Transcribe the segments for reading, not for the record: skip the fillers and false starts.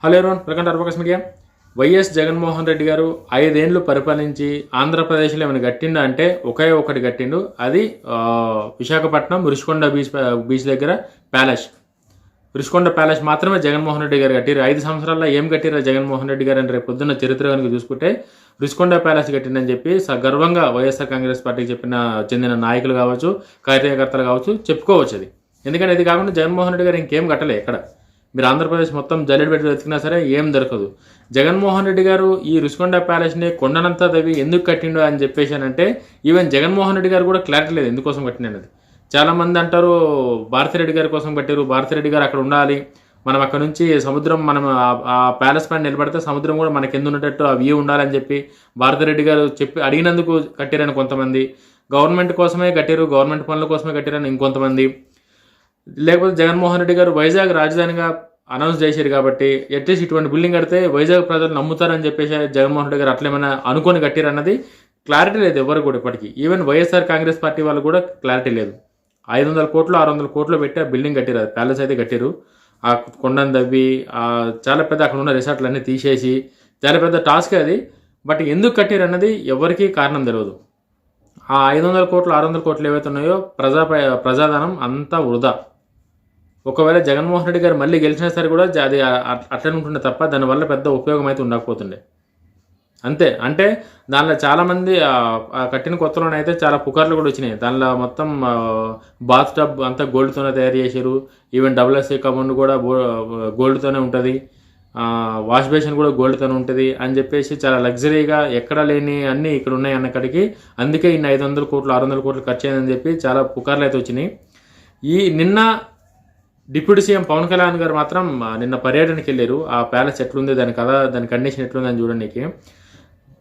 Hello everyone, welcome to అర్బకస్ media. YS Jaganmohan Reddy గారు 5 ఏళ్ళు పరిపాలించి ఆంధ్రప్రదేశ్లో ఏమైనా కట్టిండా అంటే ఒకే ఒకటి కట్టిండు. అది విశాఖపట్నం రుషికొండ బీచ్ దగ్గర ప్యాలెస్. రుషికొండ ప్యాలెస్ మాత్రమే జగన్మోహన్ రెడ్డి గారు కట్టిరు. 5 సంవత్సరాల్లో ఏం కట్టిరా జగన్మోహన్ రెడ్డి గారు అని రేపు పొద్దున్న చరిత్ర కనుక చూసుకుంటే రుషికొండ ప్యాలెస్ కట్టిందని చెప్పి గర్వంగా వైఎస్ఆర్ కాంగ్రెస్ పార్టీకి చెందిన నాయకులు కావచ్చు, కార్యకర్తలు కావచ్చు చెప్పుకోవచ్చు. అది ఎందుకంటే ఇది కాకుండా జగన్మోహన్ రెడ్డి గారు ఇంకేం కట్టలే. ఎక్కడ మీరు ఆంధ్రప్రదేశ్ మొత్తం జల్లెడ పెట్టి వెతికినా సరే ఏం దొరకదు. జగన్మోహన్ రెడ్డి గారు ఈ రుషికొండ ప్యాలెస్ని కొండనంతా తవ్వి ఎందుకు కట్టిండో అని చెప్పేసానంటే ఈవెన్ జగన్మోహన్ రెడ్డి గారు కూడా క్లారిటీ లేదు ఎందుకోసం కట్టినది. చాలామంది అంటారు భారతిరెడ్డి గారి కోసం కట్టారు, భారతిరెడ్డి గారు అక్కడ ఉండాలి, మనం అక్కడ నుంచి సముద్రం మనం ఆ ప్యాలెస్ పైన నిలబడితే సముద్రం కూడా మనకి కింద ఉండేటట్టు ఆ వ్యూ ఉండాలని చెప్పి భారతిరెడ్డి గారు చెప్పి అడిగినందుకు కట్టారని కొంతమంది, గవర్నమెంట్ కోసమే కట్టారు, గవర్నమెంట్ పనుల కోసమే కట్టారని ఇంకొంతమంది, లేకపోతే జగన్మోహన్ రెడ్డి గారు వైజాగ్ రాజధానిగా అనౌన్స్ చేశారు కాబట్టి అట్లీస్ట్ ఇటువంటి బిల్డింగ్ కడితే వైజాగ్ ప్రజలు నమ్ముతారని చెప్పేసి జగన్మోహన్ రెడ్డి గారు అట్లేమైనా అనుకొని కట్టారు అన్నది క్లారిటీ లేదు ఎవరు కూడా ఇప్పటికీ. ఈవెన్ వైఎస్ఆర్ కాంగ్రెస్ పార్టీ వాళ్ళు కూడా క్లారిటీ లేదు. 500 కోట్లు 600 కోట్లు పెట్టి ఆ బిల్డింగ్ కట్టారు, అది ప్యాలెస్ అయితే కట్టారు. ఆ కొండను తవ్వి చాలా పెద్ద అక్కడ ఉన్న రిసార్ట్లు అన్నీ తీసేసి చాలా పెద్ద టాస్క్ అది. బట్ ఎందుకు కట్టారు అన్నది ఎవరికీ కారణం తెలియదు. ఆ 500 కోట్లు 600 కోట్లు ఏవైతే ఉన్నాయో ప్రజాధనం అంతా వృధా. ఒకవేళ జగన్మోహన్ రెడ్డి గారు మళ్ళీ గెలిచినా సరే కూడా అది అట్లనే ఉంటుండే తప్ప దానివల్ల పెద్ద ఉపయోగం అయితే ఉండకపోతుండే. అంతే. అంటే దానిలో చాలామంది కట్టిన కొత్తలోనైతే చాలా పుకార్లు కూడా వచ్చినాయి. దానిలో మొత్తం బాత్ టబ్ అంతా గోల్డ్తోనే తయారు చేశారు. ఈవెన్ WSA కమౌండ్ కూడా గోల్డ్తోనే ఉంటుంది, వాష్ బేసిన్ కూడా గోల్డ్తోనే ఉంటుంది అని చెప్పేసి చాలా లగ్జరీగా ఎక్కడ లేని అన్నీ ఇక్కడ ఉన్నాయి అన్నక్కడికి అందుకే ఇన్ని 500 కోట్లు 600 కోట్లు ఖర్చు అయిందని చెప్పి చాలా పుకార్లు అయితే వచ్చినాయి. నిన్న డిప్యూటీ సీఎం పవన్ కళ్యాణ్ గారు మాత్రం నిన్న పర్యటనకి వెళ్ళారు. ఆ ప్యాలెస్ ఎట్లుంది, దాని కండిషన్ ఎట్లుంది అని చూడడానికి.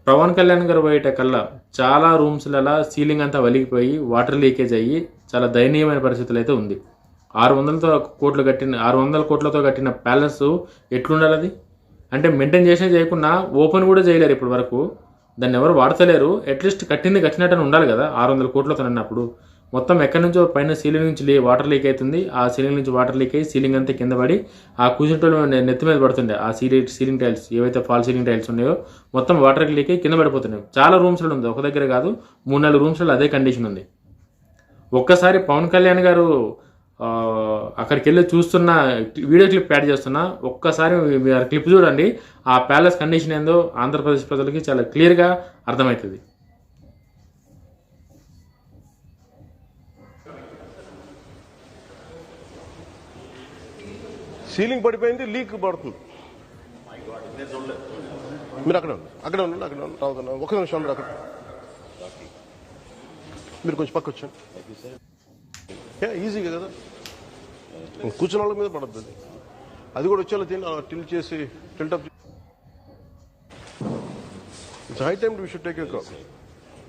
పవన్ కళ్యాణ్ గారు పోయేటకల్లా చాలా రూమ్స్లలో సీలింగ్ అంతా వలిగిపోయి వాటర్ లీకేజ్ అయ్యి చాలా దయనీయమైన పరిస్థితులు అయితే ఉంది. 600 కోట్లతో కట్టిన ప్యాలెస్ ఎట్లుండాలి అది? అంటే మెయింటైన్ చేసినా చేయకుండా ఓపెన్ కూడా చేయలేరు ఇప్పటి వరకు. దాన్ని ఎవరు వాడతలేరు. అట్లీస్ట్ కట్టినట్టు ఉండాలి కదా 600 కోట్లతో అన్నప్పుడు. మొత్తం ఎక్కడి నుంచో పైన సీలింగ్ నుంచి వాటర్ లీక్ అవుతుంది. ఆ సీలింగ్ నుంచి వాటర్ లీక్ అయ్యి సీలింగ్ అంతా కింద పడి ఆ కూర్చుంటూ నెత్తి మీద పడుతుండే. ఆ సీలింగ్ టైల్స్ ఏవైతే ఫాల్ సీలింగ్ టైల్స్ ఉన్నాయో మొత్తం వాటర్ లీక్ అయ్యి కింద పడిపోతున్నాయి. చాలా రూమ్స్లో ఉంది, ఒక దగ్గర కాదు 3-4 రూమ్స్లో అదే కండిషన్ ఉంది. ఒక్కసారి పవన్ కళ్యాణ్ గారు అక్కడికి వెళ్ళి చూస్తున్న వీడియో క్లిప్ యాడ్ చేస్తున్నా, ఒక్కసారి మీరు క్లిప్ చూడండి. ఆ ప్యాలెస్ కండిషన్ ఏందో ఆంధ్రప్రదేశ్ ప్రజలకి చాలా క్లియర్గా అర్థమవుతుంది. సీలింగ్ పడిపోయింది, లీక్ పడుతుంది. మీరు అక్కడ ఉండండి రావుతున్నా. ఒక నిమిషం ఉండరు అక్కడ. మీరు కొంచెం పక్క వచ్చాను. ఈజీగా కదా కూర్చున్న వాళ్ళ మీద పడద్దు. అది కూడా వచ్చేలా టిల్ట్ చేసి tilt up. It's high time we should take a call.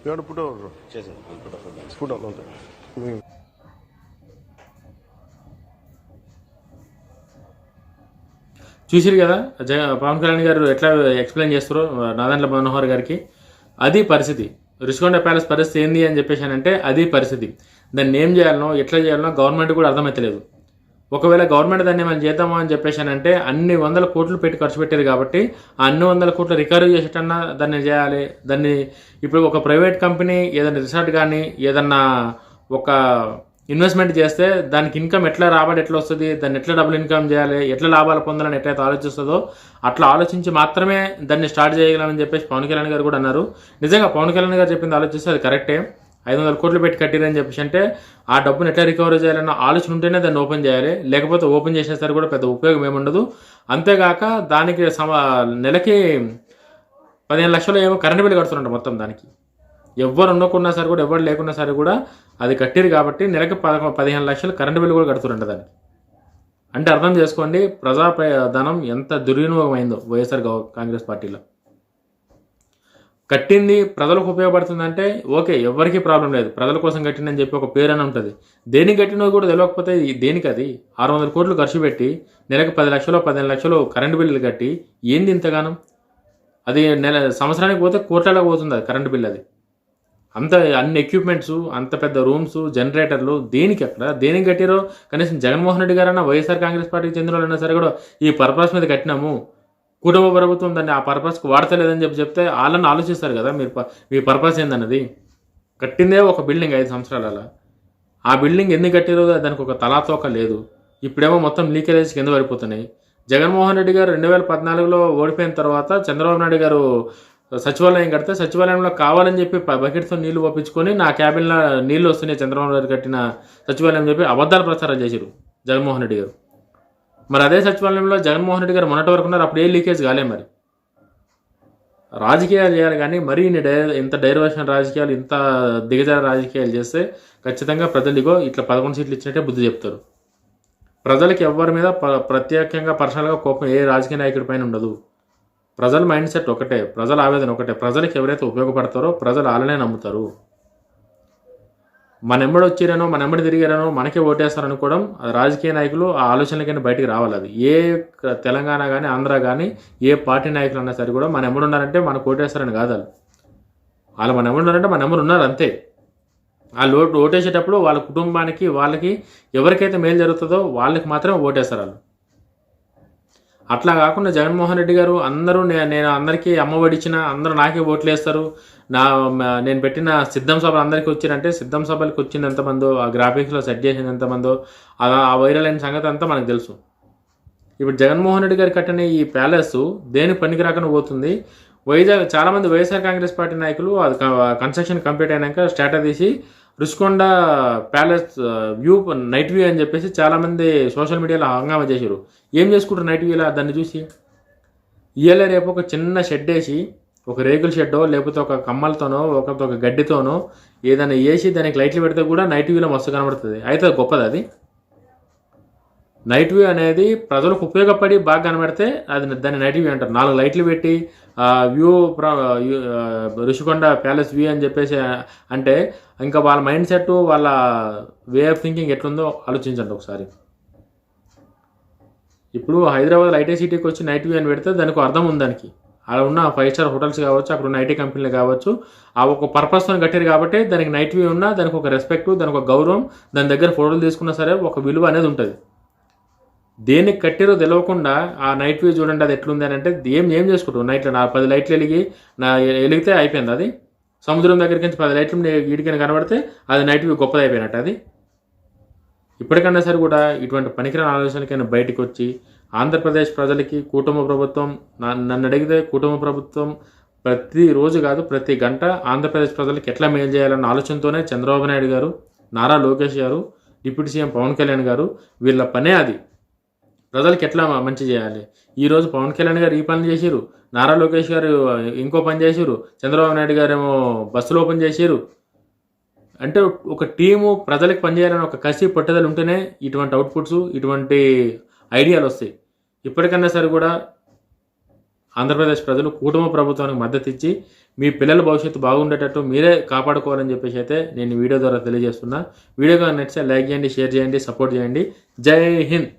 You have to put our food on. చూసిరు కదా పవన్ కళ్యాణ్ గారు ఎట్లా ఎక్స్ప్లెయిన్ చేస్తారో నాదెండ్ల మనోహర్ గారికి. అది పరిస్థితి. రుషికొండ ప్యాలెస్ పరిస్థితి ఏంది అని చెప్పేసానంటే అది పరిస్థితి. దాన్ని ఏం చేయాలనో ఎట్లా చేయాలనో గవర్నమెంట్ కూడా అర్థమవుతలేదు. ఒకవేళ గవర్నమెంట్ దాన్ని ఏమైనా చేద్దామో అని చెప్పేసానంటే అన్ని 100 కోట్లు పెట్టి ఖర్చు పెట్టారు కాబట్టి ఆ అన్ని 100 కోట్లు రికవరీ చేసేటన్నా దాన్ని చేయాలి. దాన్ని ఇప్పుడు ఒక ప్రైవేట్ కంపెనీ ఏదైనా రిసార్ట్ కానీ ఏదన్నా ఒక ఇన్వెస్ట్మెంట్ చేస్తే దానికి ఇన్కమ్ ఎట్లా రాబడి ఎట్లా వస్తుంది, దాన్ని ఎట్లా డబుల్ ఇన్కమ్ చేయాలి, ఎట్లా లాభాలు పొందాలని ఎట్లయితే ఆలోచిస్తుందో అట్లా ఆలోచించి మాత్రమే దాన్ని స్టార్ట్ చేయగలమని చెప్పేసి పవన్ కళ్యాణ్ గారు కూడా అన్నారు. నిజంగా పవన్ కళ్యాణ్ గారు చెప్పింది ఆలోచిస్తే అది కరెక్టే. 500 కోట్లు పెట్టి కట్టిరని చెప్పేసి అంటే ఆ డబ్బును ఎట్లా రికవరీ చేయాలన్న ఆలోచన ఉంటేనే దాన్ని ఓపెన్ చేయాలి. లేకపోతే ఓపెన్ చేసినా సరే కూడా పెద్ద ఉపయోగం ఏముండదు. అంతేగాక దానికి నెలకి 15 లక్షలు ఏమో కరెంట్ బిల్లు కడుతున్నట్టు మొత్తం దానికి. ఎవరు ఉండకున్నా సరే కూడా ఎవరు లేకున్నా సరే కూడా అది కట్టిరు కాబట్టి నెలకి 15 లక్షలు కరెంటు బిల్లు కూడా కడుతురంట దానికి. అంటే అర్థం చేసుకోండి ప్రజాధనం ఎంత దుర్వినియోగమైందో వైఎస్ఆర్ కాంగ్రెస్ పార్టీలో. కట్టింది ప్రజలకు ఉపయోగపడుతుందంటే ఓకే, ఎవరికి ప్రాబ్లం లేదు. ప్రజల కోసం కట్టిందని చెప్పి ఒక పేరు అని ఉంటుంది. దేనికి కట్టినో కూడా తెలియకపోతే దేనికి అది 600 కోట్లు ఖర్చు పెట్టి నెలకు 10 లక్షలు 15 లక్షలు కరెంటు బిల్లులు కట్టి ఏంది ఇంతగానం? అది సంవత్సరానికి పోతే కోట్లలో పోతుంది అది కరెంటు బిల్. అది అంత అన్ని ఎక్విప్మెంట్స్, అంత పెద్ద రూమ్స్, జనరేటర్లు దేనికి కట్టిరో కనీసం జగన్మోహన్ రెడ్డి గారన్నా వైఎస్ఆర్ కాంగ్రెస్ పార్టీకి చెందిన వాళ్ళైనా సరే కూడా ఈ పర్పస్ మీద కట్టినాము, కుటుంబ ప్రభుత్వం దాన్ని ఆ పర్పస్కి వాడతలేదని చెప్తే వాళ్ళని ఆలోచిస్తారు కదా మీ పర్పస్ ఏందన్నది. కట్టిందే ఒక బిల్డింగ్ 5 సంవత్సరాల, ఆ బిల్డింగ్ ఎన్ని కట్టిరో దానికి ఒక తలాతోక లేదు. ఇప్పుడేమో మొత్తం లీకేజ్ కింద పడిపోతున్నాయి. జగన్మోహన్ రెడ్డి గారు 2014లో ఓడిపోయిన తర్వాత చంద్రబాబు నాయుడు గారు సచివాలయం కడితే సచివాలయంలో కావాలని చెప్పి బకెట్తో నీళ్లు పంపించుకొని నా క్యాబిన్లో నీళ్లు వస్తున్నాయి చంద్రబాబు నాయుడు కట్టిన సచివాలయం చెప్పి అబద్ధాలు ప్రచారం చేశారు జగన్మోహన్ రెడ్డి గారు. మరి అదే సచివాలయంలో జగన్మోహన్ రెడ్డి గారు మొన్నటి వరకు ఉన్నారు, అప్పుడు ఏ లీకేజ్ కాలే. మరి రాజకీయాలు చేయాలి కానీ మరీ ఇంత డైవర్షన్ రాజకీయాలు, ఇంత దిగజార రాజకీయాలు చేస్తే ఖచ్చితంగా ప్రజలు ఇట్లా 11 సీట్లు ఇచ్చినట్టే బుద్ధి చెప్తారు. ప్రజలకి ఎవరి మీద ప్రత్యేకంగా పర్సనల్గా కోపం ఏ రాజకీయ నాయకుడి పైన ఉండదు. ప్రజల మైండ్ సెట్ ఒకటే, ప్రజల ఆవేదన ఒకటే. ప్రజలకు ఎవరైతే ఉపయోగపడతారో ప్రజలు వాళ్ళనే నమ్ముతారు. మనెమ్మడి వచ్చిరానో మనెమ్మడి తిరిగారనో మనకే ఓటేస్తారనుకోవడం రాజకీయ నాయకులు ఆ ఆలోచనలకైనా బయటికి రావాలి. అది ఏ తెలంగాణ కానీ ఆంధ్ర కానీ ఏ పార్టీ నాయకులు అన్నా సరే కూడా మన ఎమ్మడు ఉన్నారంటే మనకు ఓటేస్తారని కాదు. వాళ్ళు మన ఎమ్మడు ఉన్నారంటే మన ఎమ్మడు ఉన్నారు అంతే. వాళ్ళు ఓటేసేటప్పుడు వాళ్ళ కుటుంబానికి వాళ్ళకి ఎవరికైతే మేలు జరుగుతుందో వాళ్ళకి మాత్రమే ఓటేస్తారు వాళ్ళు. అట్లా కాకుండా జగన్మోహన్ రెడ్డి గారు అందరూ నేను అందరికీ అమ్మఒడి ఇచ్చిన అందరూ నాకే ఓట్లు వేస్తారు, నేను పెట్టిన సిద్ధం సభలు అందరికీ వచ్చినంటే సిద్ధం సభలకు వచ్చింది ఎంతమందో, ఆ గ్రాఫిక్స్లో సెట్ చేసింది ఎంతమందో, ఆ వైరల్ అయిన సంగతి అంతా మనకు తెలుసు. ఇప్పుడు జగన్మోహన్ రెడ్డి గారు కట్టిన ఈ ప్యాలెస్ దేనికి పనికి రాకుండా పోతుంది. వైజాగ్ చాలామంది వైఎస్ఆర్ కాంగ్రెస్ పార్టీ నాయకులు అది కన్స్ట్రక్షన్ కంప్లీట్ అయినాక స్టార్ట్ తీసి Rushikonda palace view night view అని చెప్పేసి చాలామంది సోషల్ మీడియాలో హంగామా చేశారు. ఏం చేసుకుంటారు నైట్ వ్యూలో దాన్ని చూసి? ఇయ్యలే రేపు ఒక చిన్న షెడ్ వేసి, ఒక రేకుల షెడ్డో లేకపోతే ఒక కమ్మలతోనో ఒక గడ్డితోనో ఏదైనా వేసి దానికి లైట్లు పెడితే కూడా నైట్ వ్యూలో మస్తు కనబడుతుంది. అయితే గొప్పది అది. నైట్ వ్యూ అనేది ప్రజలకు ఉపయోగపడి బాగా కనబడితే దాన్ని నైట్ వ్యూ అంటారు. 4 లైట్లు పెట్టి వ్యూ రుషికొండ ప్యాలెస్ వ్యూ అని చెప్పేసి అంటే ఇంకా వాళ్ళ మైండ్ సెట్, వాళ్ళ వే ఆఫ్ థింకింగ్ ఎట్లుందో ఆలోచించండి ఒకసారి. ఇప్పుడు హైదరాబాద్ ఐటీ సిటీకి వచ్చి నైట్ వ్యూ అని పెడితే దానికి అర్థం ఉంది. దానికి అక్కడ ఉన్న 5 స్టార్ హోటల్స్ కావచ్చు, అక్కడ ఉన్న ఐటీ కంపెనీలు కావచ్చు, ఆ ఒక పర్పస్తో కట్టారు కాబట్టి దానికి నైట్ వ్యూ ఉన్నా దానికి ఒక రెస్పెక్ట్, దానికి ఒక గౌరవం, దాని దగ్గర ఫోటోలు తీసుకున్నా సరే ఒక విలువ అనేది ఉంటుంది. దేనికి కట్టిరో తెలియకుండా ఆ నైట్ వ్యూ చూడండి అది ఎట్లుంది అని అంటే ఏం చేసుకుంటాం. నైట్లో 10 లైట్లు వెలిగితే అయిపోయింది. అది సముద్రం దగ్గరికి నుంచి 10 లైట్లు వీడికైనా కనబడితే అది నైట్ వ్యూ గొప్పది అయిపోయినట్టు. అది ఇప్పటికన్నా సరే కూడా ఇటువంటి పనికిరాని ఆలోచనలకైనా బయటకు వచ్చి ఆంధ్రప్రదేశ్ ప్రజలకి కుటుంబ ప్రభుత్వం, నన్ను అడిగితే కుటుంబ ప్రభుత్వం ప్రతిరోజు కాదు ప్రతి గంట ఆంధ్రప్రదేశ్ ప్రజలకి ఎట్లా మేలు చేయాలన్న ఆలోచనతోనే చంద్రబాబు నాయుడు గారు, నారా లోకేష్ గారు, డిప్యూటీ సీఎం పవన్ కళ్యాణ్ గారు వీళ్ళ పనే అది. ప్రజలకి ఎట్లా మంచి చేయాలి. ఈరోజు పవన్ కళ్యాణ్ గారు ఈ పని చేసిరు, నారా లోకేష్ గారు ఇంకో పని చేసిరు, చంద్రబాబు నాయుడు గారు ఏమో బస్సులు ఓపెన్ చేసిరు. అంటే ఒక టీము ప్రజలకు పనిచేయాలని ఒక కసి పట్టుదల ఉంటేనే ఇటువంటి అవుట్పుట్స్, ఇటువంటి ఐడియాలు వస్తాయి. ఇప్పటికన్నా సరే కూడా ఆంధ్రప్రదేశ్ ప్రజలు కుటుంబ ప్రభుత్వానికి మద్దతు ఇచ్చి మీ పిల్లల భవిష్యత్తు బాగుండేటట్టు మీరే కాపాడుకోవాలని చెప్పేసి అయితే నేను వీడియో ద్వారా తెలియజేస్తున్నా. వీడియో కానీ నచ్చితే లైక్ చేయండి, షేర్ చేయండి, సపోర్ట్ చేయండి. జై హింద్.